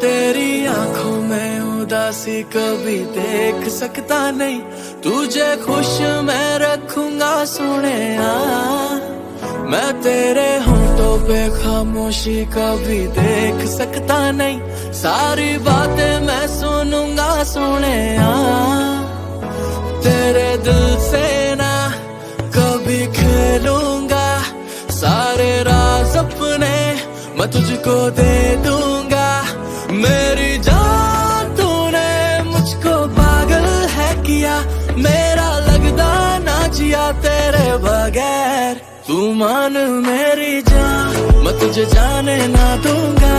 तेरी आंखों में उदासी कभी देख सकता नहीं, तुझे खुश मैं रखूंगा सोनिया। मैं तेरे होंठों पे खामोशी कभी देख सकता नहीं, सारी बातें मैं सुनूंगा सोनिया। तेरे दिल से ना कभी खेलूंगा, सारे राज अपने मैं तुझको दे दूंगा। मेरी जान तूने मुझको पागल है किया, मेरा लगदा ना जिया तेरे बगैर। तू मान मेरी जान, मैं तुझे जाने ना दूंगा,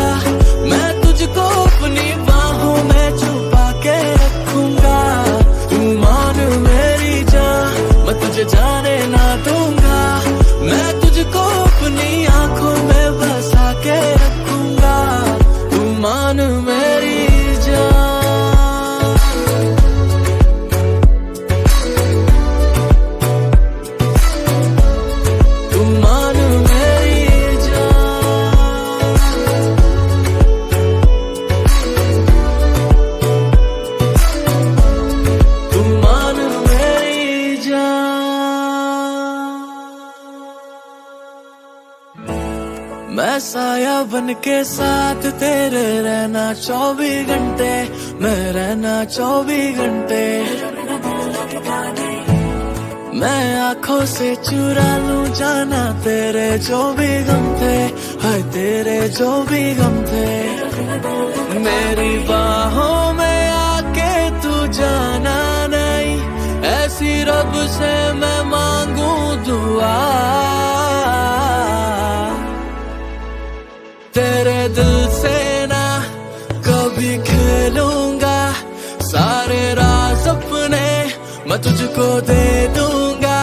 मैं तुझको अपनी बाहों में छुपा के रखूंगा। तू मान मेरी जान, मैं तुझे जाने ना दूंगा, मैं तुझको अपनी आंखों में बसा के रखूंगा। तू मान मेरी जान, तू मान मेरी जान, तू मान मेरी जान। मैं साया बन के साथ तेरे रहना 24 घंटे, मैं रहना 24 घंटे। मैं आंखों से चुरा लूं जाना तेरे जो भी गम थे, हाय तेरे जो भी गम थे। मेरी बाहों में आके तू जाना नहीं, ऐसी रब से मैं मांगू दुआ। तेरे दिल से ना कभी खेलूंगा, सारे राज अपने मैं तुझको दे दूंगा।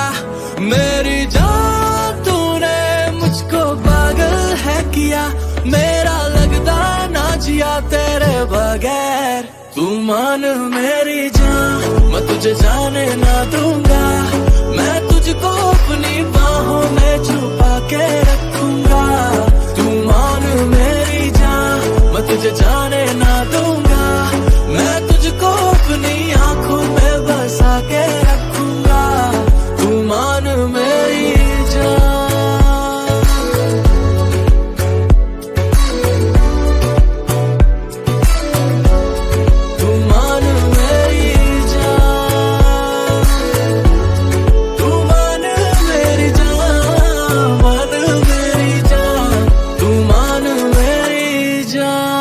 मेरी जान तूने मुझको पागल है किया, मेरा लगदा ना जिया तेरे बगैर। तू मान मेरी जान, मैं तुझे जाने ना दूंगा, मैं तुझको अपनी बाहों में छुपा के रखूंगा। तू मान मेरी जान, मैं तुझे जाने ना दूंगा, मैं तुझको अपनी आंखों में बसा के रखूंगा। तू मान मेरी जान, तू मान मेरी जान, तू मान मेरी जान, मान मेरी जान, तू मान मेरी जान।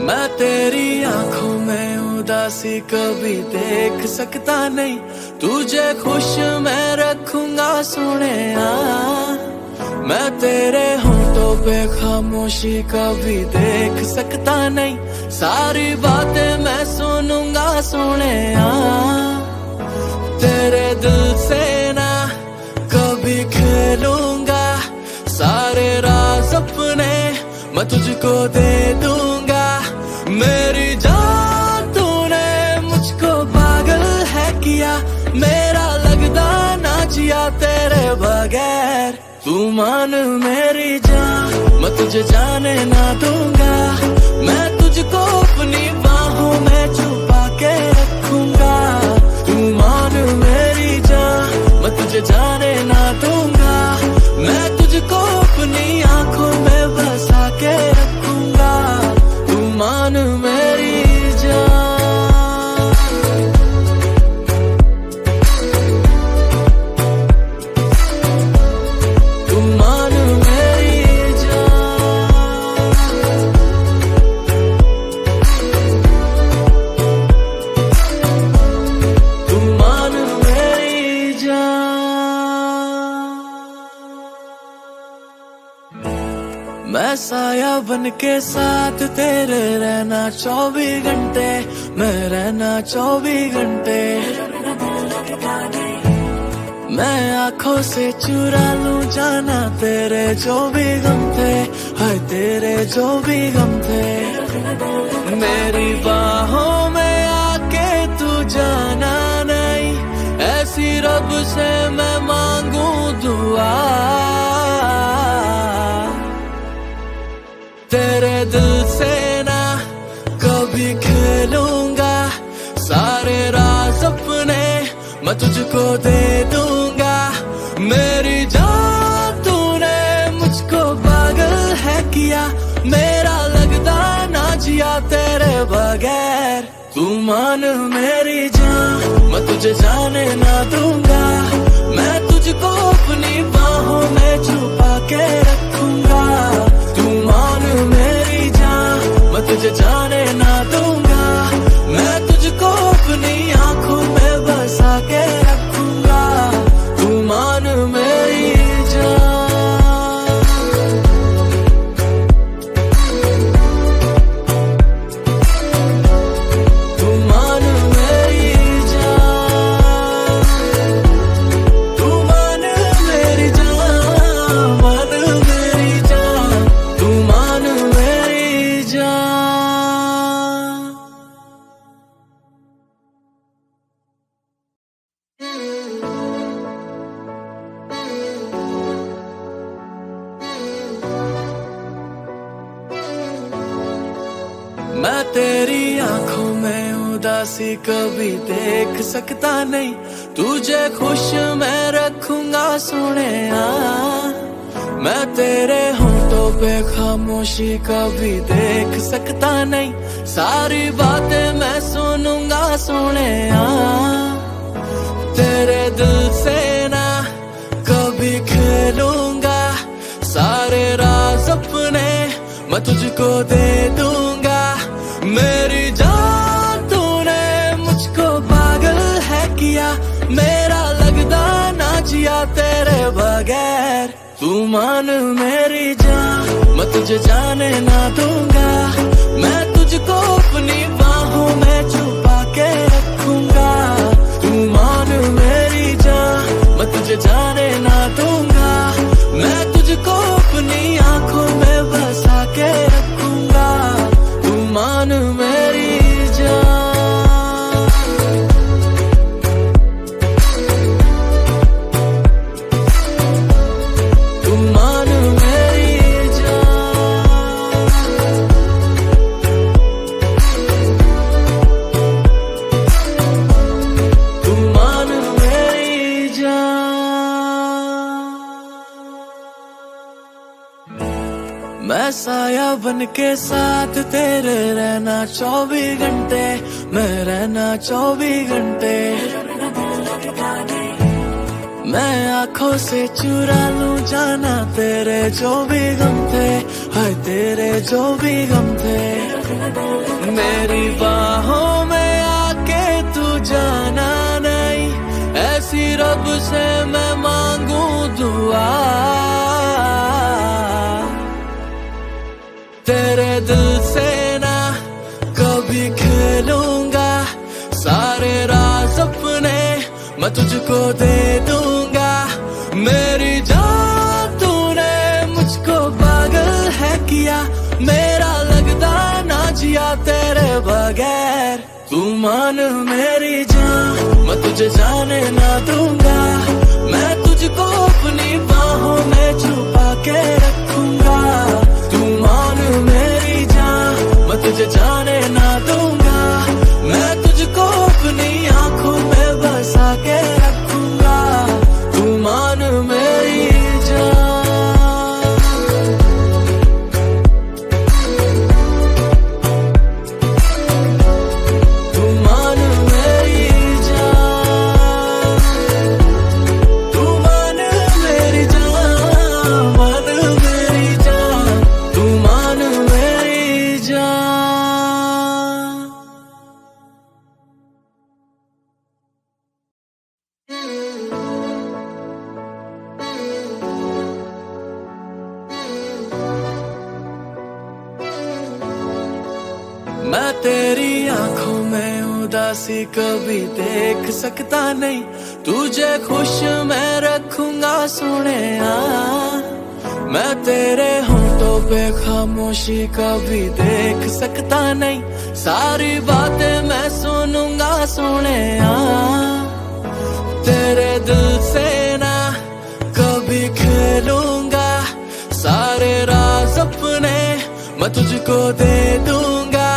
मैं तेरी आंखों में उदासी कभी देख सकता नहीं, तुझे खुश मैं रखूंगा सोनिया। मैं तेरे होंठों पे खामोशी कभी देख सकता नहीं, सारी बातें मैं सुनूंगा सोनिया। तेरे दिल से ना कभी खेलूंगा, सारे राज अपने मैं तुझको दे दूंगा। मेरी जान तूने मुझको पागल है किया, मेरा लगदा ना जिया तेरे बगैर। तू मान मेरी जान, मैं तुझे जाने ना दूंगा, मैं तुझको अपनी बाहों में छुपा के रखूंगा। तू मान मेरी जान, मैं तुझे जाने ना दूंगा, मैं तुझको अपनी आंखों में बसा के रखूंगा। तू मान मेरी जान, तू मान मेरी जान, तू मान मेरी जान। मैं साया बन के साथ तेरे रहना 24 घंटे, मैं रहना 24 घंटे। मैं आंखों से चुरा लूं जाना तेरे जो भी गम थे, हाय तेरे जो भी गम थे। मेरी बाहों में आके तू जाना नहीं, ऐसी रब से मैं मांगू दुआ। तेरे दिल से ना कभी खेलूंगा, सारे राज अपने मैं तुझको दे दूंगा। मेरी जान तूने मुझको पागल है किया, मेरा लगता ना जिया तेरे बगैर। तू मान मेरी जान मैं तुझे जाने ना दूंगा, मैं तुझको अपनी बाहों में छुपा के रखूंगा। तू मान मेरी जान मैं तुझे जाने ना दूंगा, मैं तुझको अपनी आंखों में बसा के रखूंगा। तू मान मेरी जान, तू मान मेरी जान, तू मान मेरी जान, मान मेरी जान, तू मान मेरी जान। मैं तेरी आंखों में उदासी कभी देख सकता नहीं, तुझे खुश मैं रखूंगा सोनिया। मैं तेरे होंठों पे खामोशी कभी देख सकता नहीं, सारी बातें मैं सुनूंगा सोनिया। तेरे दिल से ना कभी खेलूंगा, सारे राज अपने मैं तुझको दे दूंगा। मेरी जान तूने मुझको पागल है किया, मेरा लगता ना जिया तेरे बगैर। तू मान मेरी जान मैं तुझे जाने ना दूंगा, मैं तुझको अपनी बाहों में छुपा के रखूंगा। तू मान मेरी जान मैं तुझे जाने ना दूंगा, मैं तुझको अपनी आंखों में बसा के रखूंगा। तू मान मेरी जान, तू मान मेरी जान, तू मान मेरी जान। मैं साया बन के साथ तेरे रहना 24 घंटे, मैं रहना 24 घंटे। मैं आंखों से चुरा लूं जाना तेरे जो भी गम थे, हाय तेरे जो भी गम थे। मेरी बाहों में आके तू जाना नहीं, ऐसी रब से मैं मांगू दुआ। तेरे दिल से ना कभी खेलूंगा, सारे राज अपने मैं तुझको दे दूंगा। मेरी जान तूने मुझको पागल है किया, मेरा लगता ना जिया तेरे बगैर। तू मान मेरी जान मैं तुझे जाने ना दूंगा, मैं तुझको अपनी बाहों में छुपा के रखूंगा। तू मान मेरी जान मैं तुझे जाने ना दूंगा, मैं तुझको अपनी आंखों में बसा के रखूंगा। तू मान मेरी जान, तू मान मेरी जान, तू मान मेरी जान, मान मेरी जान, तू मान मेरी जान। मैं तेरी आंखों में उदासी कभी देख सकता नहीं, तुझे खुश मैं रखूंगा सोनिया। मैं तेरे होठों पे खामोशी कभी देख सकता नहीं, सारी बातें मैं सुनूंगा सोनिया। तेरे दिल से ना कभी खेलूंगा, सारे राज अपने मैं तुझको दे दूंगा।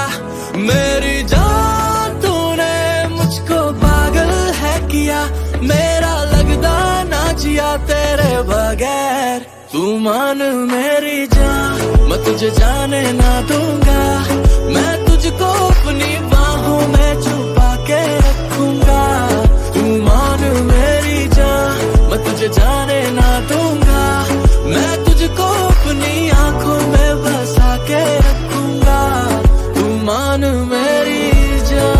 मेरी जान तूने मुझको पागल है किया, मेरा लगदा ना जिया तेरे बगैर। तू मान मेरी जान, मैं तुझे जाने ना दूंगा। मैं तुझको अपनी बाहों में छुपा के रखूंगा। तू मान मेरी जान, मैं तुझे जाने ना दूंगा। मैं तुझको अपनी आंखों में बसा के रखूंगा। तू मान मेरी जान।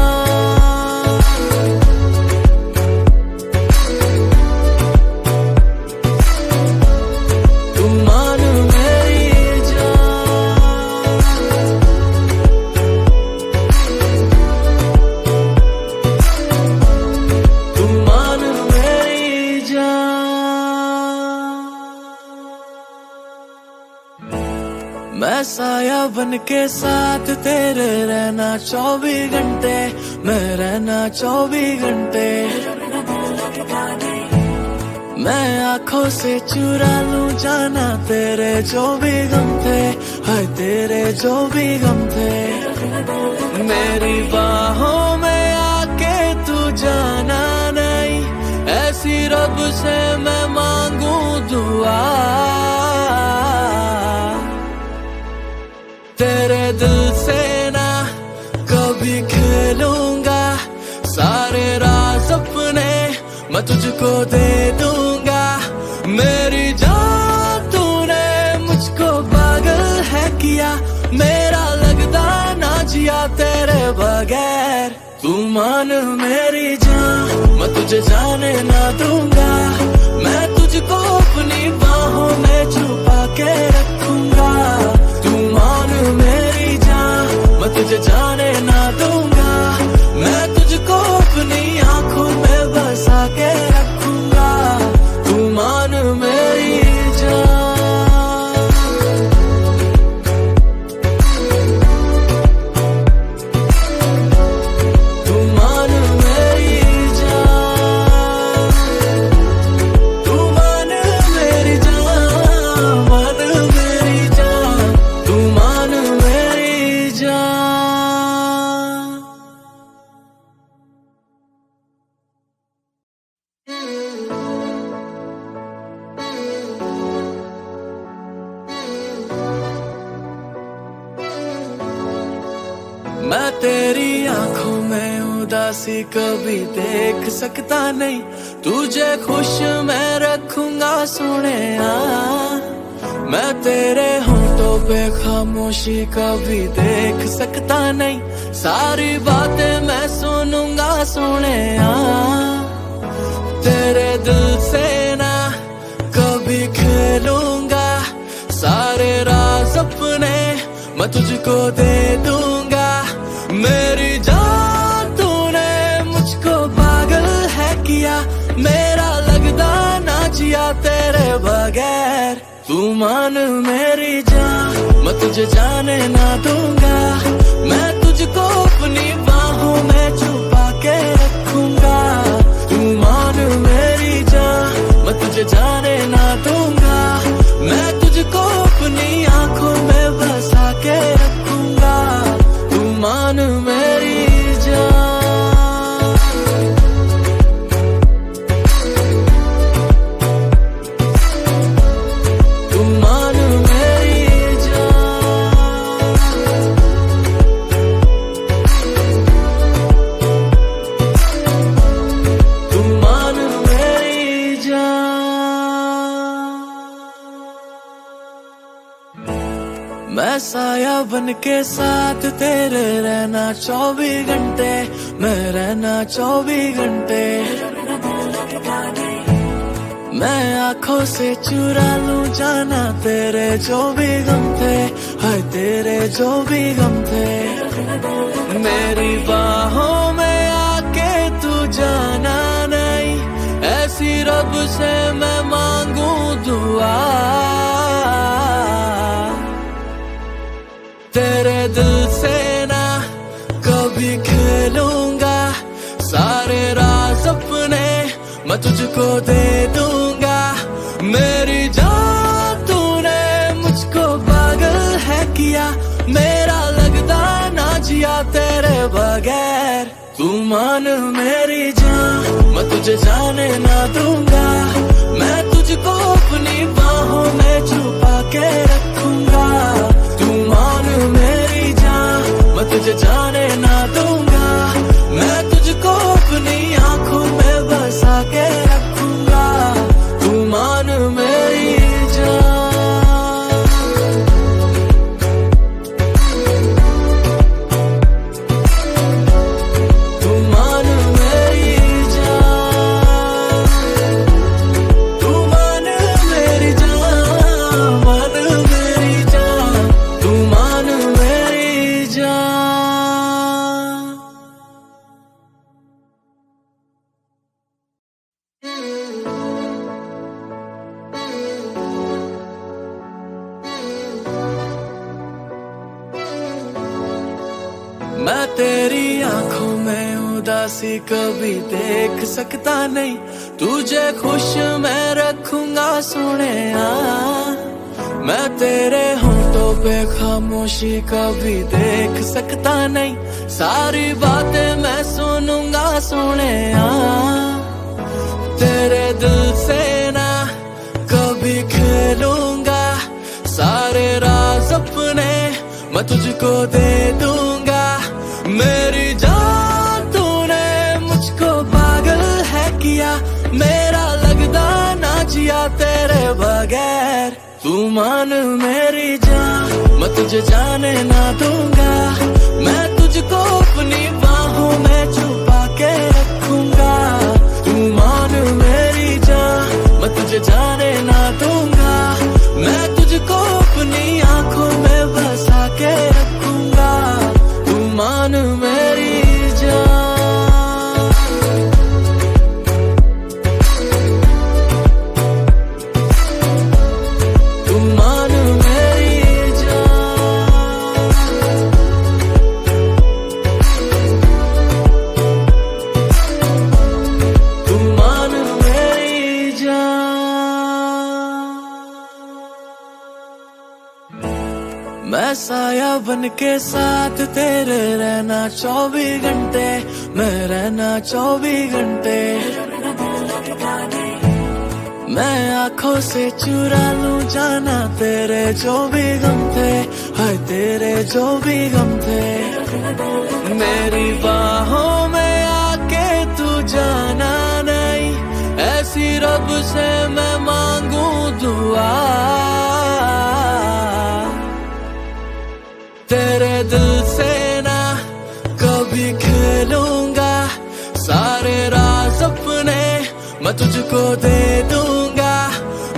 मैं साया बन के साथ तेरे रहना 24 घंटे, मैं रहना 24 घंटे। मैं आंखों से चुरा लूं जाना तेरे जो भी गम थे, हाय तेरे जो भी गम थे। मेरी बाहों में आके तू जाना नहीं, ऐसी रब से मैं मांगू दुआ। तेरे दिल से ना कभी खेलूंगा, सारे राज अपने मैं तुझको दे दूंगा। मेरी जान तूने मुझको पागल है किया, मेरा लगदा ना जिया तेरे बगैर। तू मान मेरी जान, मैं तुझे जाने ना दूंगा। मैं तुझको अपनी बाहों में छुपा के रखूंगा। तू मान मेरी जान, मैं तुझे जाने ना दूंगा। मैं तुझको अपनी आंखों में बसा के रखूंगा। तू मान मेरी जान। तू मान मेरी जान। तू मान मेरी जान, मान मेरी जान। तू मान मेरी जान। मैं तेरी आंखों में उदासी कभी देख सकता नहीं, तुझे खुश मैं रखूंगा सोनिया। मैं तेरे होठों पे खामोशी कभी देख सकता नहीं, सारी बातें मैं सुनूंगा सोनिया। तेरे दिल से ना कभी खेलूंगा, सारे राज अपने मैं तुझको दे दूंगा। मेरी जान तूने मुझको पागल है किया, मेरा लगदा ना जिया तेरे बगैर। तू मान मेरी जान, मैं तुझे जाने ना दूंगा। मैं तुझको अपनी बाहों में छुपा के रखूंगा। तू मान मेरी जान, मैं तुझे जाने ना दूंगा। मैं तुझको अपनी आंखों में बसा के रखूंगा। तू मान मेरी जान। तू मान मेरी जान। तू मान मेरी जान। मैं साया बन के साथ तेरे रहना 24 घंटे, मैं रहना 24 घंटे। मैं आंखों से चुरा लूं जाना तेरे जो भी गम थे, हाय तेरे जो भी गम थे। मेरी बाहों में आके तू जाना नहीं, रब से मैं मांगू दुआ, तेरे दिल से ना कभी खेलूंगा, सारे राज अपने मैं तुझको दे दूंगा। मेरी जान तूने मुझको पागल है किया, मेरा लगता ना जिया तेरे बगैर। तू मान मेरी जान मैं तुझे जाने ना दूंगा, मैं तुझको अपनी बाहों में छुपा के रखूंगा। तू मान मेरी जान मैं तुझे जाने ना दूंगा, मैं तुझको अपनी आंखों में बसा के रखूंगा। तू मान मेरी जान, तू मान मेरी जान, तू मान मेरी जान, मान मेरी जान, तू मान मेरी जान। मैं तेरी आंखों में उदासी कभी देख सकता नहीं, तुझे खुश मैं रखूंगा सोनिया। मैं तेरे होंठों पे खामोशी कभी देख सकता नहीं, सारी बातें मैं सुनूंगा सोनिया। तेरे दिल से ना कभी खेलूंगा, सारे राज अपने मैं तुझको दे दूंगा। मेरी जान तूने मुझको पागल है किया, मेरा लगता ना जिया तेरे बगैर। तू मान मेरी जान मैं तुझे जाने ना दूंगा, मैं तुझको अपनी बाहों में छुपा के रखूंगा। तू मान मेरी जान मैं तुझे जाने ना दूंगा, मैं तुझको अपनी आंखों में बसा के रखूंगा। तू मान मेरी जान, तू मान मेरी जान, तू मान मेरी जान। मैं साया बन के साथ तेरे रहना 24 घंटे, मैं रहना 24 घंटे। मैं आंखों से चुरा लूं जाना तेरे जो भी गम थे, हाय तेरे जो भी गम थे। मेरी बाहों में आके तू जाना नहीं, ऐसी रब से मैं मांगू दुआ। तेरे दिल से ना कभी खेलूंगा, सारे राज अपने मैं तुझको दे दूंगा।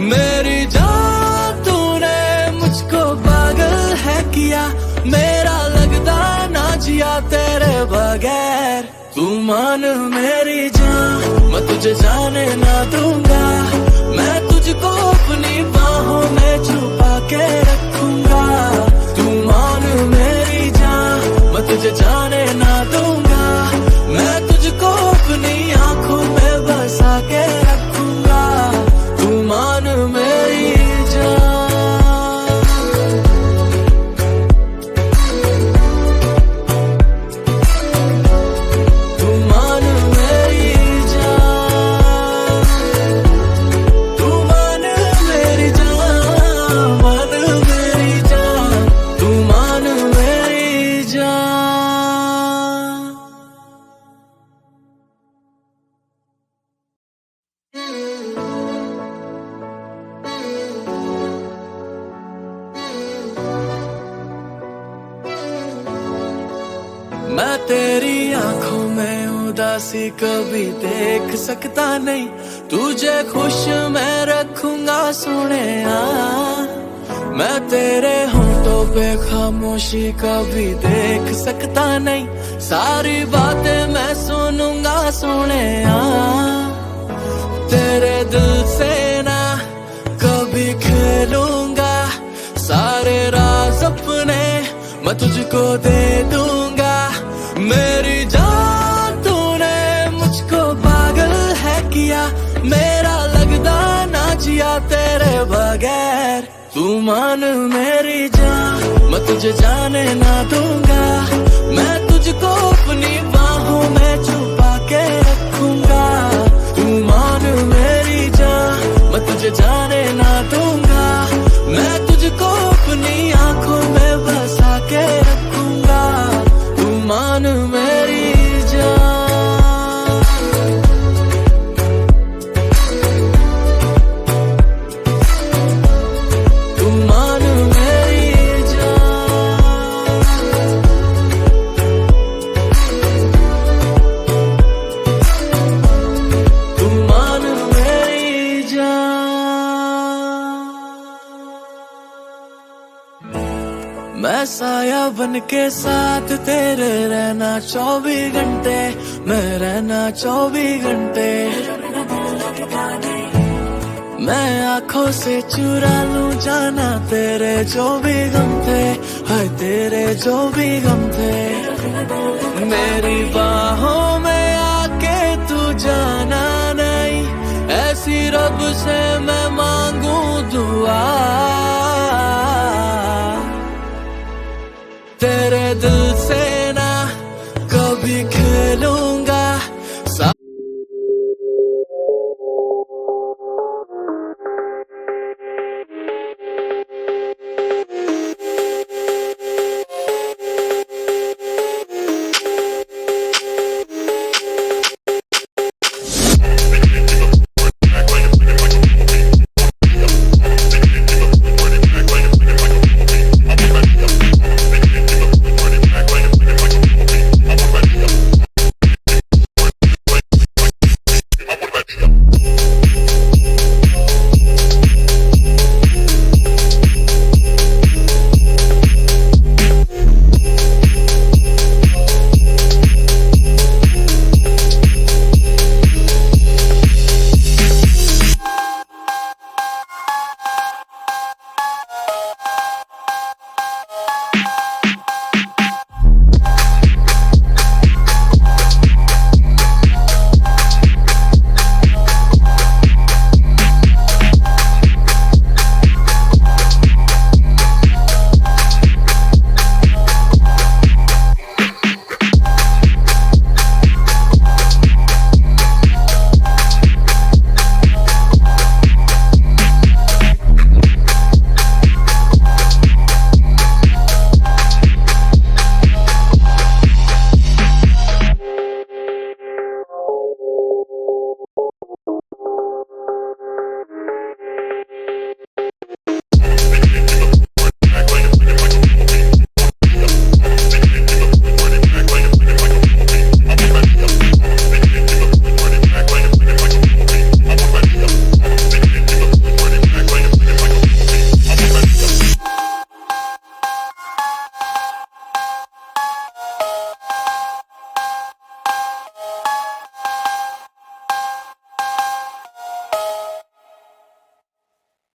मेरी जान तूने मुझको पागल है किया, मेरा लगता ना जिया तेरे बगैर। तू मान मेरी जान मैं तुझे जाने ना दूंगा, मैं तुझको अपनी बाहों में छुपा के रखूंगा। तू मान मेरी जान मैं तुझे जाने ना दूंगा, मैं तुझको अपनी आंखों में बसा के रखूंगा। तू मान मेरी जान, तू मान मेरी जान, तू मान मेरी जान, मान मेरी जान, तू मान मेरी जान। मैं तेरी आंखों में उदासी कभी देख सकता नहीं, तुझे खुश मैं रखूंगा सोनिया। मैं तेरे होंठों पे खामोशी कभी देख सकता नहीं, सारी बातें मैं सुनूंगा सोनिया। तेरे दिल से ना कभी खेलूंगा, सारे राज अपने मैं तुझको दे दूंगा। मेरी जान तूने मुझको पागल है किया, मेरा लगदा ना जिया तेरे बगैर। तू मान मेरी जान, मैं तुझे जाने ना दूंगा, मैं तुझको अपनी बाहों में छुपा के रखूंगा। तू मान मेरी जान, मैं तुझे जाने ना दूंगा, मैं तुझको अपनी आंखों में बसा के रखूंगा। तू मान मेरी जान, तू मान मेरी जान, तू मान मेरी जान। मैं साया बन के साथ तेरे रहना 24 घंटे, मैं रहना 24 घंटे। मैं आंखों से चुरा लूं जाना तेरे जो भी गम थे, हाय तेरे जो भी गम थे। मेरी बाहों में आके तू जाना नहीं, ऐसी रब से मैं